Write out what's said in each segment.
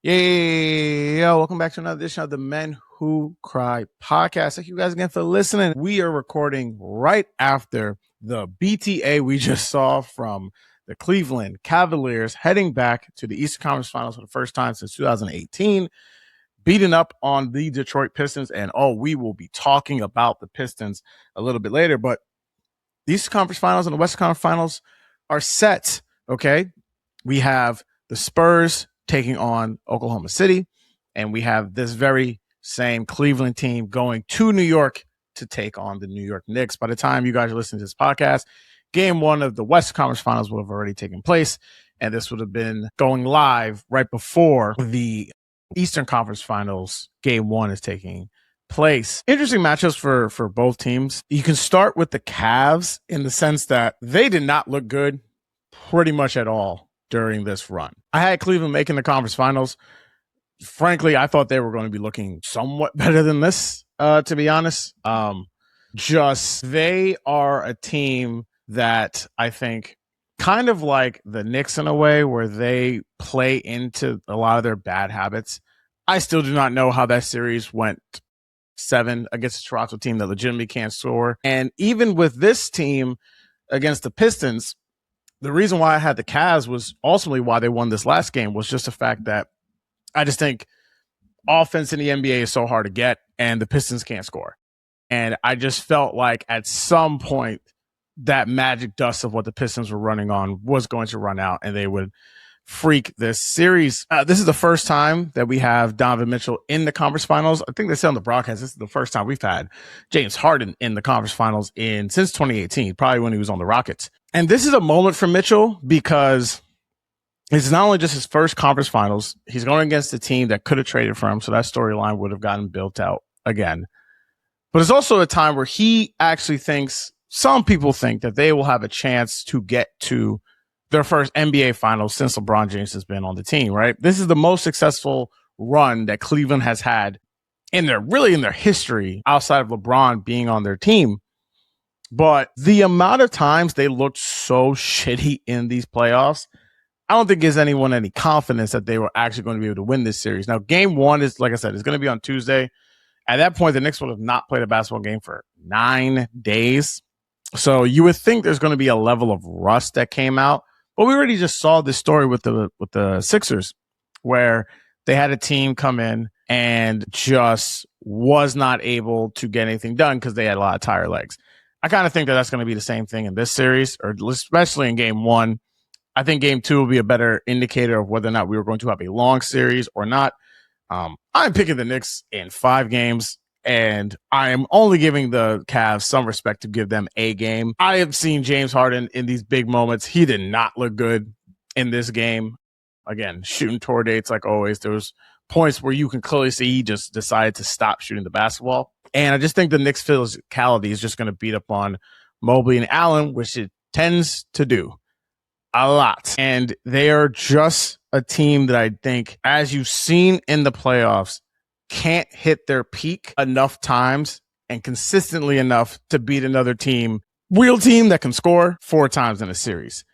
Yo, welcome back to another edition of the Men Who Cry podcast. Thank you guys again for listening. We are recording right after the BTA we just saw from the Cleveland Cavaliers heading back to the Eastern Conference Finals for the first time since 2018, beating up on the Detroit Pistons. And we will be talking about the Pistons a little bit later, but the Eastern Conference Finals and the Western Conference Finals are set, okay? We have the Spurs taking on Oklahoma City, and we have this very same Cleveland team going to New York to take on the New York Knicks. By the time you guys are listening to this podcast, game one of the Western Conference Finals will have already taken place, and this would have been going live right before the Eastern Conference Finals game one is taking place. Interesting matchups for both teams. You can start with the Cavs in the sense that they did not look good pretty much at all during this run. I had Cleveland making the conference finals. Frankly, I thought they were going to be looking somewhat better than this, to be honest. They are a team that I think kind of like the Knicks in a way where they play into a lot of their bad habits. I still do not know how that series went 7 against a Toronto team that legitimately can't score. And even with this team against the Pistons, the reason why I had the Cavs was ultimately why they won this last game was just the fact that I just think offense in the NBA is so hard to get and the Pistons can't score. And I just felt like at some point that magic dust of what the Pistons were running on was going to run out and they would freak this series. This is the first time that we have Donovan Mitchell in the conference finals. I think they said on the broadcast, this is the first time we've had James Harden in the conference finals since 2018, probably when he was on the Rockets. And this is a moment for Mitchell because it's not only just his first conference finals, he's going against a team that could have traded for him. So that storyline would have gotten built out again. But it's also a time where he actually thinks, some people think that they will have a chance to get to their first NBA finals since LeBron James has been on the team, right? This is the most successful run that Cleveland has had in their history outside of LeBron being on their team. But the amount of times they looked so shitty in these playoffs, I don't think gives anyone any confidence that they were actually going to be able to win this series. Now, game one is, like I said, it's going to be on Tuesday. At that point, the Knicks would have not played a basketball game for 9 days. So you would think there's going to be a level of rust that came out. But we already just saw this story with the Sixers, where they had a team come in and just was not able to get anything done because they had a lot of tired legs. I kind of think that that's going to be the same thing in this series, or especially in game one. I think game two will be a better indicator of whether or not we were going to have a long series or not. I'm picking the Knicks in 5 games, and I am only giving the Cavs some respect to give them a game. I have seen James Harden in these big moments. He did not look good in this game. Again, shooting tour dates like always. There was points where you can clearly see he just decided to stop shooting the basketball. And I just think the Knicks' physicality is just going to beat up on Mobley and Allen, which it tends to do a lot. And they are just a team that I think, as you've seen in the playoffs, can't hit their peak enough times and consistently enough to beat another team, real team that can score 4 times in a series.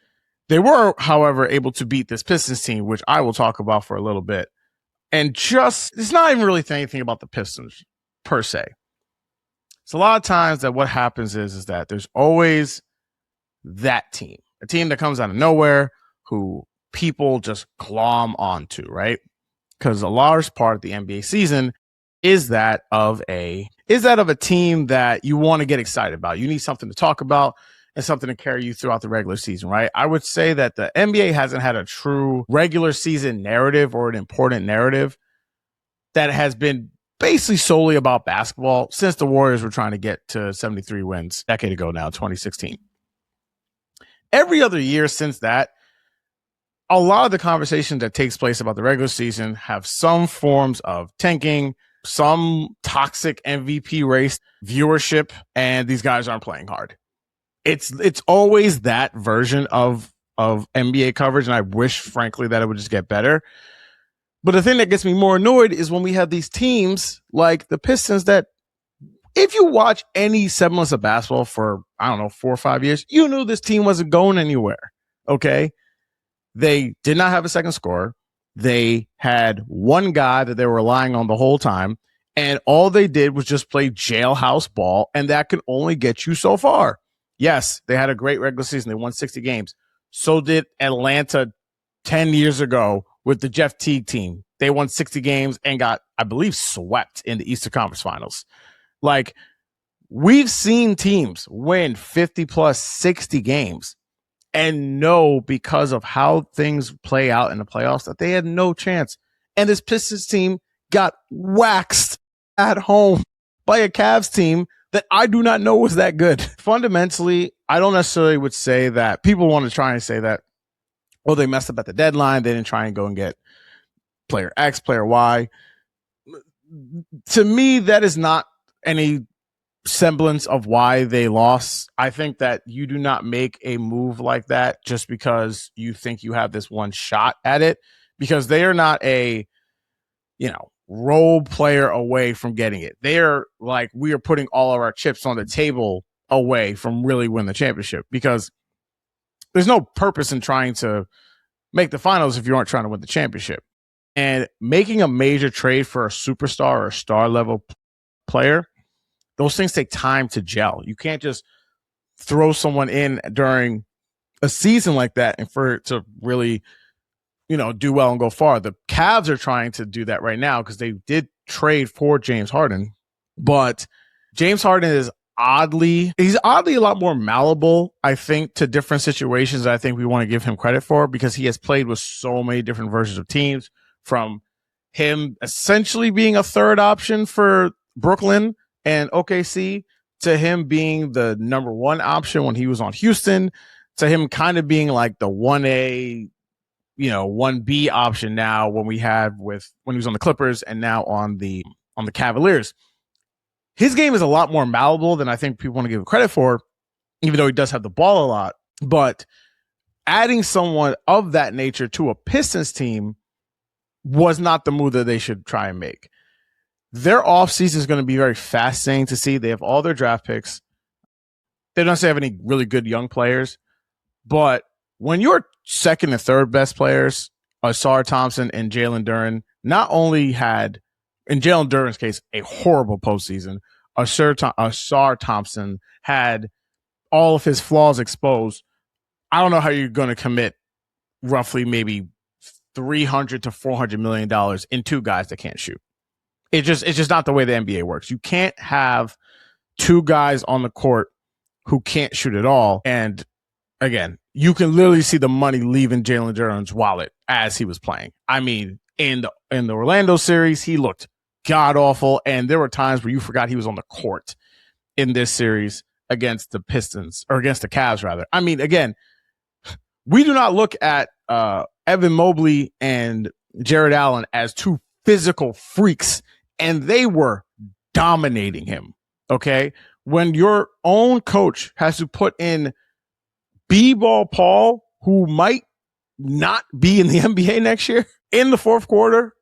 They were, however, able to beat this Pistons team, which I will talk about for a little bit. And just, it's not even really anything about the Pistons per se. It's a lot of times that what happens is that there's always that team, a team that comes out of nowhere who people just glom onto, right? Because a large part of the NBA season is that of a team that you want to get excited about. You need something to talk about and something to carry you throughout the regular season, right? I would say that the NBA hasn't had a true regular season narrative or an important narrative that has been basically solely about basketball since the Warriors were trying to get to 73 wins a decade ago now, 2016. Every other year since that, a lot of the conversation that takes place about the regular season have some forms of tanking, some toxic MVP race, viewership, and these guys aren't playing hard. It's always that version of NBA coverage, and I wish, frankly, that it would just get better. But the thing that gets me more annoyed is when we have these teams like the Pistons that, if you watch any semblance of basketball for, 4 or 5 years, you knew this team wasn't going anywhere, okay? They did not have a second scorer. they had one guy that they were relying on the whole time, and all they did was just play jailhouse ball, and that can only get you so far. Yes, they had a great regular season. They won 60 games. So did Atlanta 10 years ago with the Jeff Teague team. They won 60 games and got, I believe, swept in the Eastern Conference Finals. Like, we've seen teams win 50 plus 60 games and know because of how things play out in the playoffs that they had no chance. And this Pistons team got waxed at home by a Cavs team that I do not know was that good. Fundamentally, I don't necessarily would say that people want to try and say that, oh, they messed up at the deadline. They didn't try and go and get player X, player Y. To me, that is not any semblance of why they lost. I think that you do not make a move like that just because you think you have this one shot at it, because they are not a, role player away from getting it. They are like, we are putting all of our chips on the table away from really win the championship, because there's no purpose in trying to make the finals if you aren't trying to win the championship. And making a major trade for a superstar or a star level player, those things take time to gel. You can't just throw someone in during a season like that and for it to really, do well and go far. The Cavs are trying to do that right now because they did trade for James Harden, but James Harden is he's oddly a lot more malleable, I think, to different situations that I think we want to give him credit for, because he has played with so many different versions of teams, from him essentially being a third option for Brooklyn and OKC, to him being the number one option when he was on Houston, to him kind of being like the 1A, 1B option now when he was on the Clippers and now on the Cavaliers. His game is a lot more malleable than I think people want to give him credit for, even though he does have the ball a lot. But adding someone of that nature to a Pistons team was not the move that they should try and make. Their offseason is going to be very fascinating to see. They have all their draft picks. They don't have any really good young players. But when your second and third best players, Ausar Thompson and Jalen Duren, not only had, in Jalen Duren's case, a horrible postseason, Ausar Thompson had all of his flaws exposed. I don't know how you're going to commit roughly maybe $300 to $400 million in two guys that can't shoot. It's just not the way the NBA works. You can't have two guys on the court who can't shoot at all. And again, you can literally see the money leaving Jalen Duren's wallet as he was playing. I mean, in the Orlando series, he looked god awful, and there were times where you forgot he was on the court in this series against the Pistons, or against the Cavs rather. I mean, again, we do not look at Evan Mobley and Jared Allen as two physical freaks, and they were dominating him. Okay, when your own coach has to put in B-ball Paul, who might not be in the NBA next year, in the fourth quarter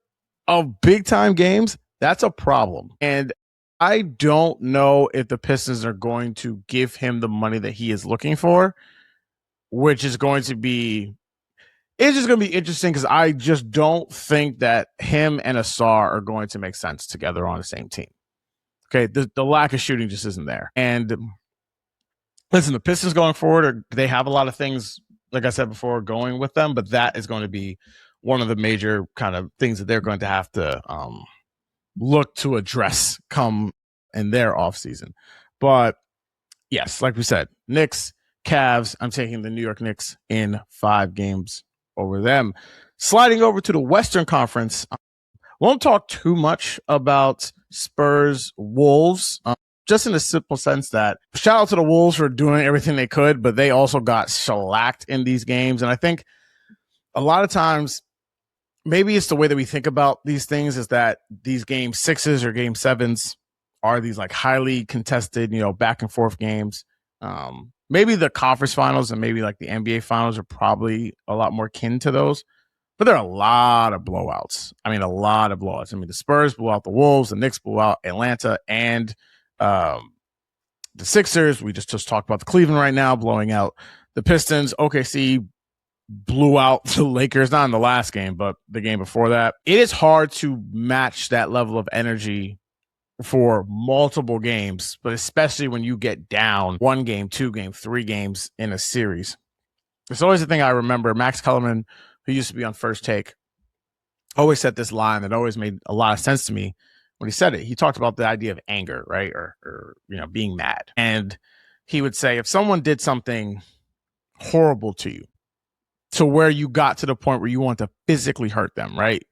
of big time games, that's a problem. And I don't know if the Pistons are going to give him the money that he is looking for, which is going to be, it's just going to be interesting, because I just don't think that him and Ausar are going to make sense together on the same team. Okay, the lack of shooting just isn't there. And listen, the Pistons going forward, they have a lot of things, like I said before, going with them, but that is going to be one of the major kind of things that they're going to have to look to address come in their offseason. But yes, like we said, Knicks, Cavs, I'm taking the New York Knicks in 5 games over them. Sliding over to the Western Conference, won't talk too much about Spurs Wolves, just in a simple sense that shout out to the Wolves for doing everything they could, but they also got shellacked in these games. And I think a lot of times, maybe it's the way that we think about these things, is that these game 6s or game 7s are these like highly contested, back and forth games. Maybe the conference finals and maybe like the NBA finals are probably a lot more kin to those. But there are a lot of blowouts. I mean, the Spurs blew out the Wolves, the Knicks blew out Atlanta, and the Sixers. We just talked about the Cleveland right now blowing out the Pistons. OKC blew out the Lakers, not in the last game, but the game before that. It is hard to match that level of energy for multiple games, but especially when you get down 1 game, 2 games, 3 games in a series. It's always the thing I remember. Max Kellerman, who used to be on First Take, always said this line that always made a lot of sense to me when he said it. He talked about the idea of anger, right? Or being mad. And he would say, if someone did something horrible to you, to where you got to the point where you want to physically hurt them, right?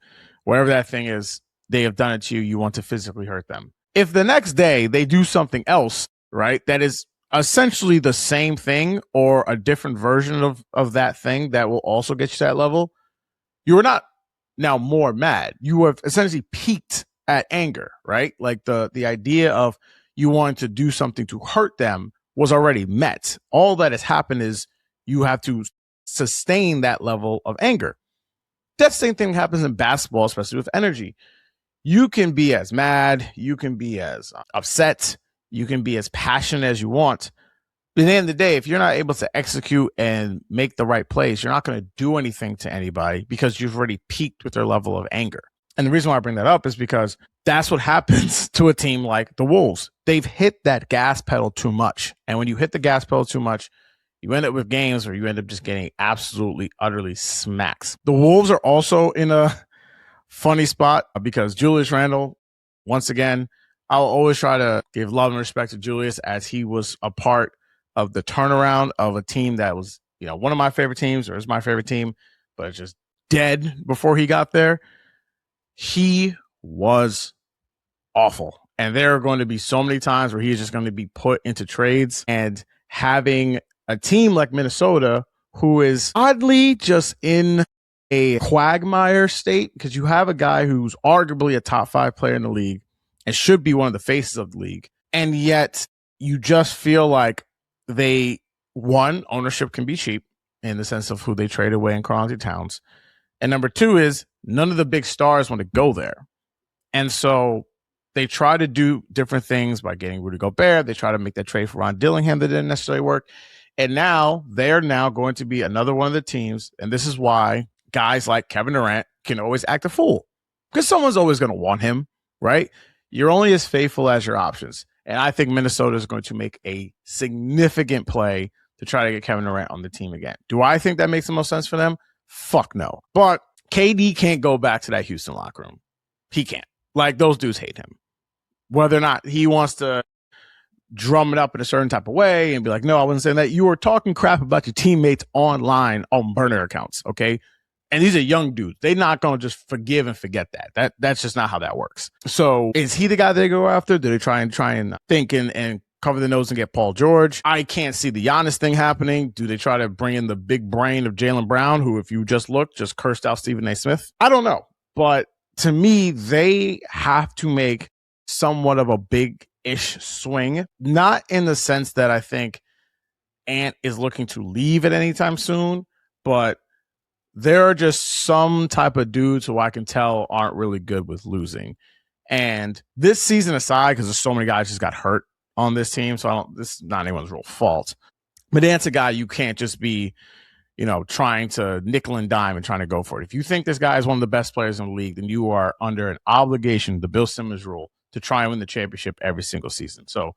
Whatever that thing is, they have done it to you, you want to physically hurt them. If the next day they do something else, right, that is essentially the same thing or a different version of that thing that will also get you to that level, you are not now more mad. You have essentially peaked at anger, right? Like the idea of you wanting to do something to hurt them was already met. All that has happened is you have to sustain that level of anger. That same thing happens in basketball, especially with energy. You can be as mad, you can be as upset, you can be as passionate as you want. But at the end of the day, if you're not able to execute and make the right plays, you're not going to do anything to anybody because you've already peaked with their level of anger. And the reason why I bring that up is because that's what happens to a team like the Wolves. They've hit that gas pedal too much. And when you hit the gas pedal too much, you end up with games where you end up just getting absolutely, utterly smacks. The Wolves are also in a funny spot because Julius Randle, once again, I'll always try to give love and respect to Julius as he was a part of the turnaround of a team that was, one of my favorite teams, or is my favorite team, but it's just dead before he got there. He was awful. And there are going to be so many times where he's just going to be put into trades, and having a team like Minnesota, who is oddly just in a quagmire state, because you have a guy who's arguably a top 5 player in the league and should be one of the faces of the league. And yet you just feel like ownership can be cheap in the sense of who they trade away in Karl-Anthony Towns. And number 2 is none of the big stars want to go there. And so they try to do different things by getting Rudy Gobert. They try to make that trade for Ron Dillingham that didn't necessarily work. And now they're going to be another one of the teams. And this is why guys like Kevin Durant can always act a fool, because someone's always going to want him, right? You're only as faithful as your options. And I think Minnesota is going to make a significant play to try to get Kevin Durant on the team again. Do I think that makes the most sense for them? Fuck no. But KD can't go back to that Houston locker room. He can't. Like, those dudes hate him. Whether or not he wants to drum it up in a certain type of way and be like, no, I wasn't saying that. You were talking crap about your teammates online on burner accounts, okay? And these are young dudes. They're not going to just forgive and forget that. That's just not how that works. So is he the guy they go after? Do they try and think and cover the nose and get Paul George? I can't see the Giannis thing happening. Do they try to bring in the big brain of Jaylen Brown, who, if you just look, just cursed out Stephen A. Smith? I don't know. But to me, they have to make somewhat of a big-ish swing. Not in the sense that I think Ant is looking to leave at any time soon, but there are just some type of dudes who I can tell aren't really good with losing. And this season aside, because there's so many guys just got hurt on this team, so this is not anyone's real fault. But Ant's a guy you can't just be, trying to nickel and dime and trying to go for it. If you think this guy is one of the best players in the league, then you are under an obligation, the Bill Simmons rule, to try and win the championship every single season. So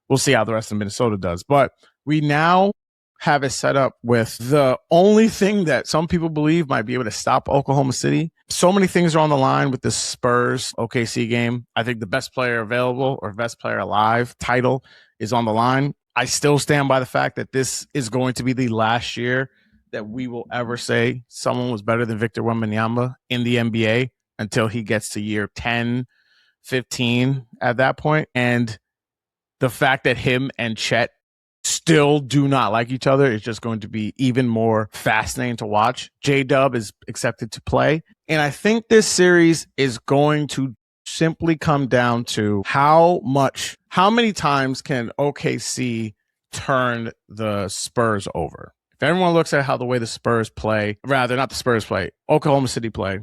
we'll see how the rest of Minnesota does. But we now have it set up with the only thing that some people believe might be able to stop Oklahoma City. So many things are on the line with the Spurs OKC game. I think the best player available or best player alive title is on the line. I still stand by the fact that this is going to be the last year that we will ever say someone was better than Victor Wembanyama in the NBA until he gets to year 10, 15 at that point. And the fact that him and Chet still do not like each other is just going to be even more fascinating to watch. J-Dub is accepted to play. And I think this series is going to simply come down to how many times can OKC turn the Spurs over. If everyone looks at the way the Spurs play, rather not the Spurs play, Oklahoma City play,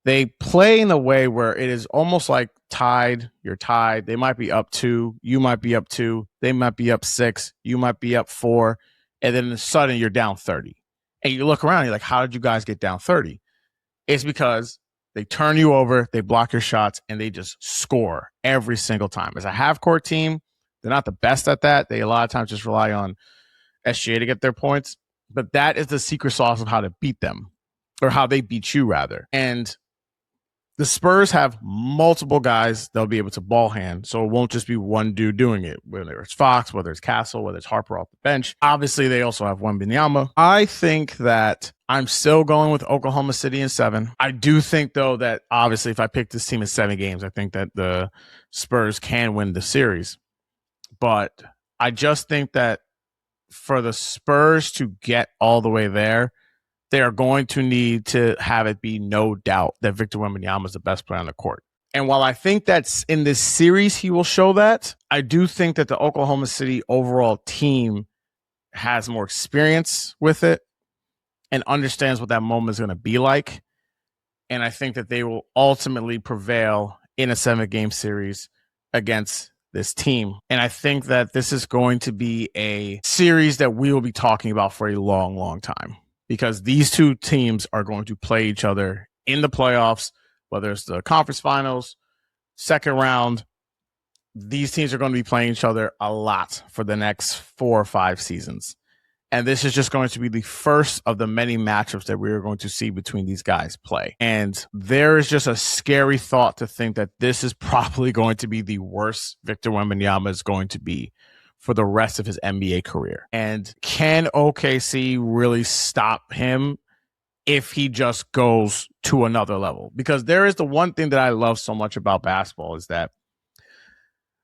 they play in a way where it is almost like tied. You're tied. They might be up 2. You might be up 2. They might be up 6. You might be up 4. And then suddenly you're down 30. And you look around, and you're like, how did you guys get down 30? It's because they turn you over, they block your shots, and they just score every single time. As a half-court team, they're not the best at that. They a lot of times just rely on SGA to get their points. But that is the secret sauce of how to beat them, or how they beat you, rather. And the Spurs have multiple guys they'll be able to ball hand, so it won't just be one dude doing it, whether it's Fox, whether it's Castle, whether it's Harper off the bench. Obviously, they also have Wembanyama. I think that I'm still going with Oklahoma City in 7. I do think, though, that obviously if I pick this team in 7 games, I think that the Spurs can win the series. But I just think that for the Spurs to get all the way there, they are going to need to have it be no doubt that Victor Wembanyama is the best player on the court. And while I think that's in this series he will show that, I do think that the Oklahoma City overall team has more experience with it and understands what that moment is going to be like. And I think that they will ultimately prevail in a 7-game series against this team. And I think that this is going to be a series that we will be talking about for a long, long time, because these two teams are going to play each other in the playoffs, whether it's the conference finals, second round. These teams are going to be playing each other a lot for the next 4 or 5 seasons. And this is just going to be the first of the many matchups that we are going to see between these guys play. And there is just a scary thought to think that this is probably going to be the worst Victor Wembanyama is going to be for the rest of his NBA career. And can OKC really stop him if he just goes to another level? Because there is the one thing that I love so much about basketball is that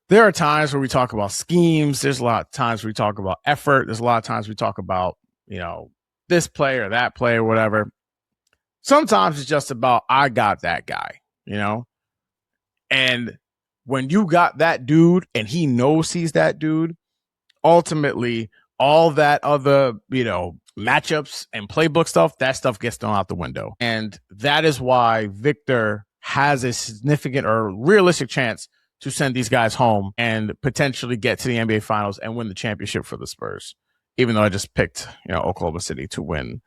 there are times where we talk about schemes. There's a lot of times we talk about effort. There's a lot of times we talk about, this player, that player, whatever. Sometimes it's just about, I got that guy, And when you got that dude and he knows he's that dude, ultimately all that other, matchups and playbook stuff, that stuff gets thrown out the window. And that is why Victor has a significant or realistic chance to send these guys home and potentially get to the NBA Finals and win the championship for the Spurs, even though I just picked, Oklahoma City to win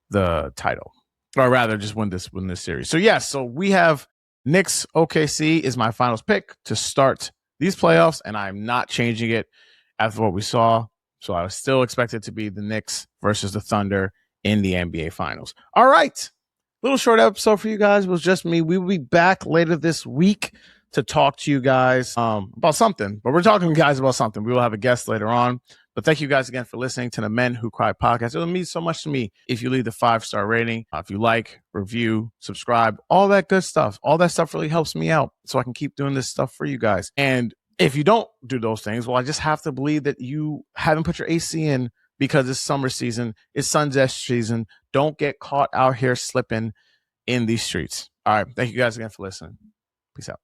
the title, or rather just win this series. So yes, so we have Knicks OKC is my finals pick to start these playoffs, and I'm not changing it after what we saw. So I still expect it to be the Knicks versus the Thunder in the NBA Finals. All right, little short episode for you guys. It was just me. We will be back later this week to talk to you guys about something, but we're talking to you guys about something. We will have a guest later on, but thank you guys again for listening to the Men Who Cry podcast. It will mean so much to me if you leave the 5-star rating, if you like, review, subscribe, all that good stuff. All that stuff really helps me out so I can keep doing this stuff for you guys. And if you don't do those things, well, I just have to believe that you haven't put your AC in because it's summer season, it's Sunzest season. Don't get caught out here slipping in these streets. All right. Thank you guys again for listening. Peace out.